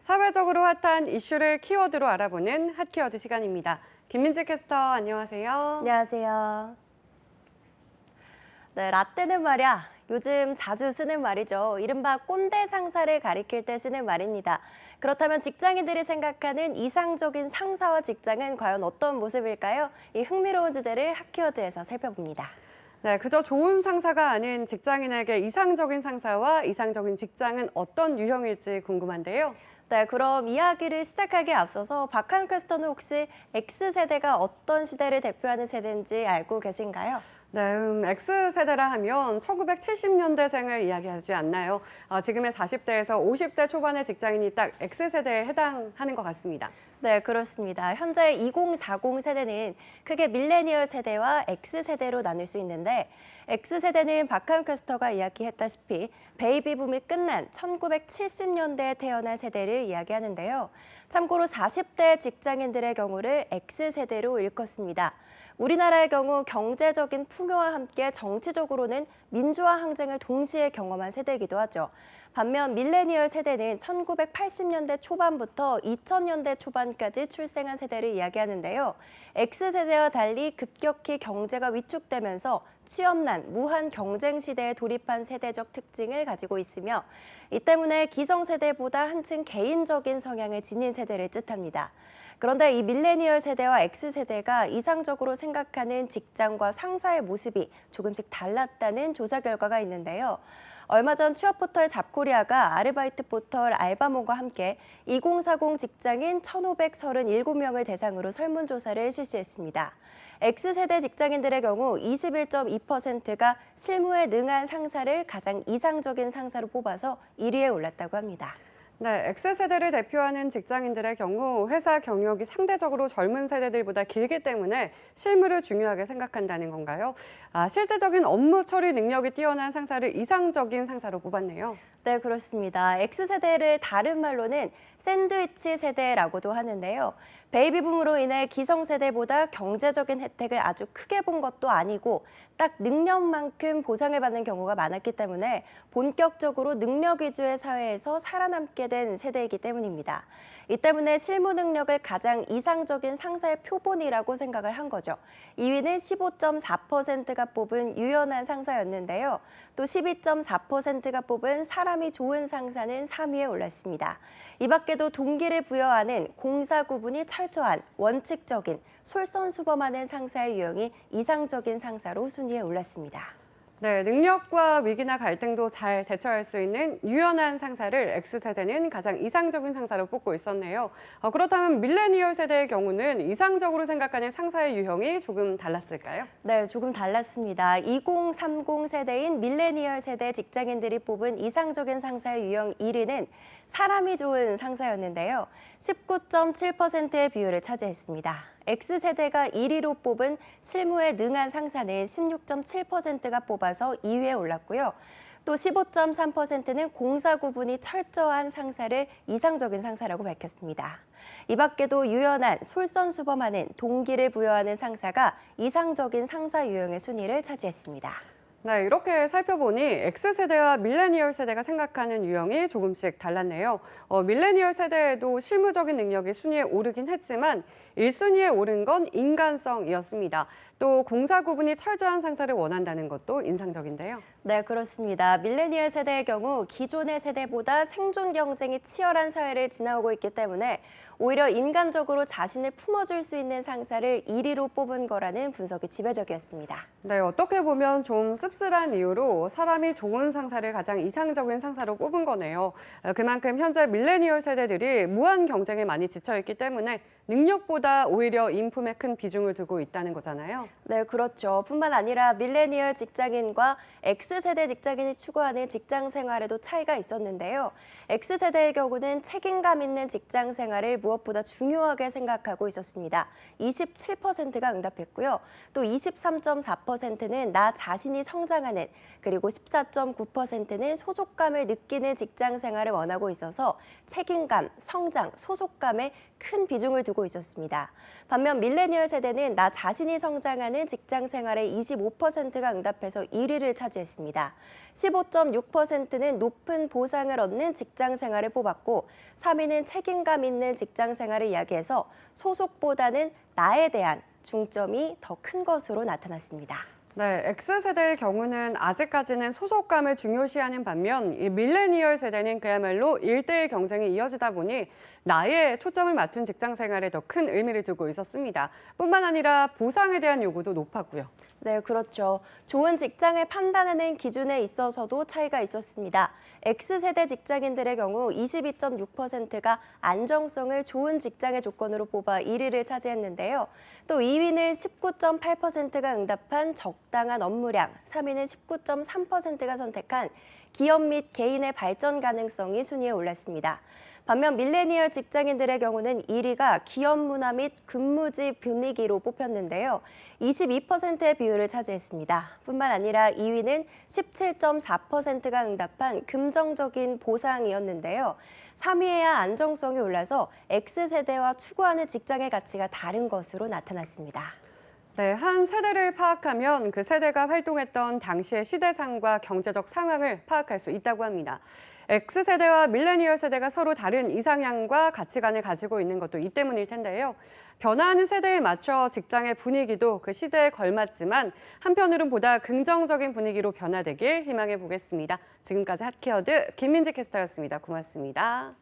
사회적으로 핫한 이슈를 키워드로 알아보는 핫키워드 시간입니다. 김민지 캐스터 안녕하세요. 안녕하세요. 네, 라떼는 말이야. 요즘 자주 쓰는 말이죠. 이른바 꼰대 상사를 가리킬 때 쓰는 말입니다. 그렇다면 직장인들이 생각하는 이상적인 상사와 직장은 과연 어떤 모습일까요? 이 흥미로운 주제를 핫키워드에서 살펴봅니다. 네, 그저 좋은 상사가 아닌 직장인에게 이상적인 상사와 이상적인 직장은 어떤 유형일지 궁금한데요. 네, 그럼 이야기를 시작하기에 앞서서 박한 캐스터는 혹시 X세대가 어떤 시대를 대표하는 세대인지 알고 계신가요? 네, X세대라 하면 1970년대생을 이야기하지 않나요? 지금의 40대에서 50대 초반의 직장인이 딱 X세대에 해당하는 것 같습니다. 네, 그렇습니다. 현재 2040 세대는 크게 밀레니얼 세대와 X세대로 나눌 수 있는데 X세대는 박하윤 캐스터가 이야기했다시피 베이비붐이 끝난 1970년대에 태어난 세대를 이야기하는데요. 참고로 40대 직장인들의 경우를 X세대로 일컫습니다. 우리나라의 경우 경제적인 풍요와 함께 정치적으로는 민주화 항쟁을 동시에 경험한 세대이기도 하죠. 반면 밀레니얼 세대는 1980년대 초반부터 2000년대 초반까지 출생한 세대를 이야기하는데요. X세대와 달리 급격히 경제가 위축되면서 취업난, 무한 경쟁 시대에 돌입한 세대적 특징을 가지고 있으며 이 때문에 기성세대보다 한층 개인적인 성향을 지닌 세대를 뜻합니다. 그런데 이 밀레니얼 세대와 X세대가 이상적으로 생각하는 직장과 상사의 모습이 조금씩 달랐다는 조사 결과가 있는데요. 얼마 전 취업 포털 잡코리아가 아르바이트 포털 알바몬과 함께 2040 직장인 1,537명을 대상으로 설문조사를 실시했습니다. X세대 직장인들의 경우 21.2%가 실무에 능한 상사를 가장 이상적인 상사로 뽑아서 1위에 올랐다고 합니다. 네, X세대를 대표하는 직장인들의 경우 회사 경력이 상대적으로 젊은 세대들보다 길기 때문에 실무를 중요하게 생각한다는 건가요? 실제적인 업무 처리 능력이 뛰어난 상사를 이상적인 상사로 뽑았네요. 네, 그렇습니다. X세대를 다른 말로는 샌드위치 세대라고도 하는데요. 베이비붐으로 인해 기성세대보다 경제적인 혜택을 아주 크게 본 것도 아니고 딱 능력만큼 보상을 받는 경우가 많았기 때문에 본격적으로 능력 위주의 사회에서 살아남게 된 세대이기 때문입니다. 이 때문에 실무 능력을 가장 이상적인 상사의 표본이라고 생각을 한 거죠. 2위는 15.4%가 뽑은 유연한 상사였는데요. 또 12.4%가 뽑은 사람이 좋은 상사는 3위에 올랐습니다. 이 밖에도 동기를 부여하는 공사 구분이 철저한 원칙적인 솔선수범하는 상사의 유형이 이상적인 상사로 순위에 올랐습니다. 네, 능력과 위기나 갈등도 잘 대처할 수 있는 유연한 상사를 X세대는 가장 이상적인 상사로 뽑고 있었네요. 그렇다면 밀레니얼 세대의 경우는 이상적으로 생각하는 상사의 유형이 조금 달랐을까요? 네, 조금 달랐습니다. 2030 세대인 밀레니얼 세대 직장인들이 뽑은 이상적인 상사의 유형 1위는 사람이 좋은 상사였는데요. 19.7%의 비율을 차지했습니다. X세대가 1위로 뽑은 실무에 능한 상사는 16.7%가 뽑아서 2위에 올랐고요. 또 15.3%는 공사 구분이 철저한 상사를 이상적인 상사라고 밝혔습니다. 이 밖에도 유연한, 솔선수범하는, 동기를 부여하는 상사가 이상적인 상사 유형의 순위를 차지했습니다. 네, 이렇게 살펴보니 X세대와 밀레니얼 세대가 생각하는 유형이 조금씩 달랐네요. 밀레니얼 세대에도 실무적인 능력이 순위에 오르긴 했지만 1순위에 오른 건 인간성이었습니다. 또 공사 구분이 철저한 상사를 원한다는 것도 인상적인데요. 네, 그렇습니다. 밀레니얼 세대의 경우 기존의 세대보다 생존 경쟁이 치열한 사회를 지나오고 있기 때문에 오히려 인간적으로 자신을 품어줄 수 있는 상사를 1위로 뽑은 거라는 분석이 지배적이었습니다. 네, 어떻게 보면 좀 씁쓸한 이유로 사람이 좋은 상사를 가장 이상적인 상사로 뽑은 거네요. 그만큼 현재 밀레니얼 세대들이 무한 경쟁에 많이 지쳐있기 때문에 능력보다 오히려 인품에 큰 비중을 두고 있다는 거잖아요. 네, 그렇죠. 뿐만 아니라 밀레니얼 직장인과 X세대 직장인이 추구하는 직장 생활에도 차이가 있었는데요. X세대의 경우는 책임감 있는 직장 생활을 무엇보다 중요하게 생각하고 있었습니다. 27%가 응답했고요. 또 23.4%는 나 자신이 성장하는, 그리고 14.9%는 소속감을 느끼는 직장 생활을 원하고 있어서 책임감, 성장, 소속감에 큰 비중을 두고 있었습니다. 반면 밀레니얼 세대는 나 자신이 성장하는 직장 생활에 25%가 응답해서 1위를 차지했습니다. 올랐습니다. 15.6%는 높은 보상을 얻는 직장 생활을 뽑았고 3위는 책임감 있는 직장 생활을 이야기해서 소속보다는 나에 대한 중점이 더 큰 것으로 나타났습니다. 네, X세대의 경우는 아직까지는 소속감을 중요시하는 반면 이 밀레니얼 세대는 그야말로 일대일 경쟁이 이어지다 보니 나에 초점을 맞춘 직장 생활에 더 큰 의미를 두고 있었습니다. 뿐만 아니라 보상에 대한 요구도 높았고요. 네, 그렇죠. 좋은 직장을 판단하는 기준에 있어서도 차이가 있었습니다. X세대 직장인들의 경우 22.6%가 안정성을 좋은 직장의 조건으로 뽑아 1위를 차지했는데요. 또 2위는 19.8%가 응답한 적당한 업무량, 3위는 19.3%가 선택한 기업 및 개인의 발전 가능성이 순위에 올랐습니다. 반면 밀레니얼 직장인들의 경우는 1위가 기업 문화 및 근무지 분위기로 뽑혔는데요. 22%의 비율을 차지했습니다. 뿐만 아니라 2위는 17.4%가 응답한 긍정적인 보상이었는데요. 3위에야 안정성이 올라서 X세대와 추구하는 직장의 가치가 다른 것으로 나타났습니다. 네, 한 세대를 파악하면 그 세대가 활동했던 당시의 시대상과 경제적 상황을 파악할 수 있다고 합니다. X세대와 밀레니얼 세대가 서로 다른 이상향과 가치관을 가지고 있는 것도 이 때문일 텐데요. 변화하는 세대에 맞춰 직장의 분위기도 그 시대에 걸맞지만 한편으론 보다 긍정적인 분위기로 변화되길 희망해 보겠습니다. 지금까지 핫키워드 김민지 캐스터였습니다. 고맙습니다.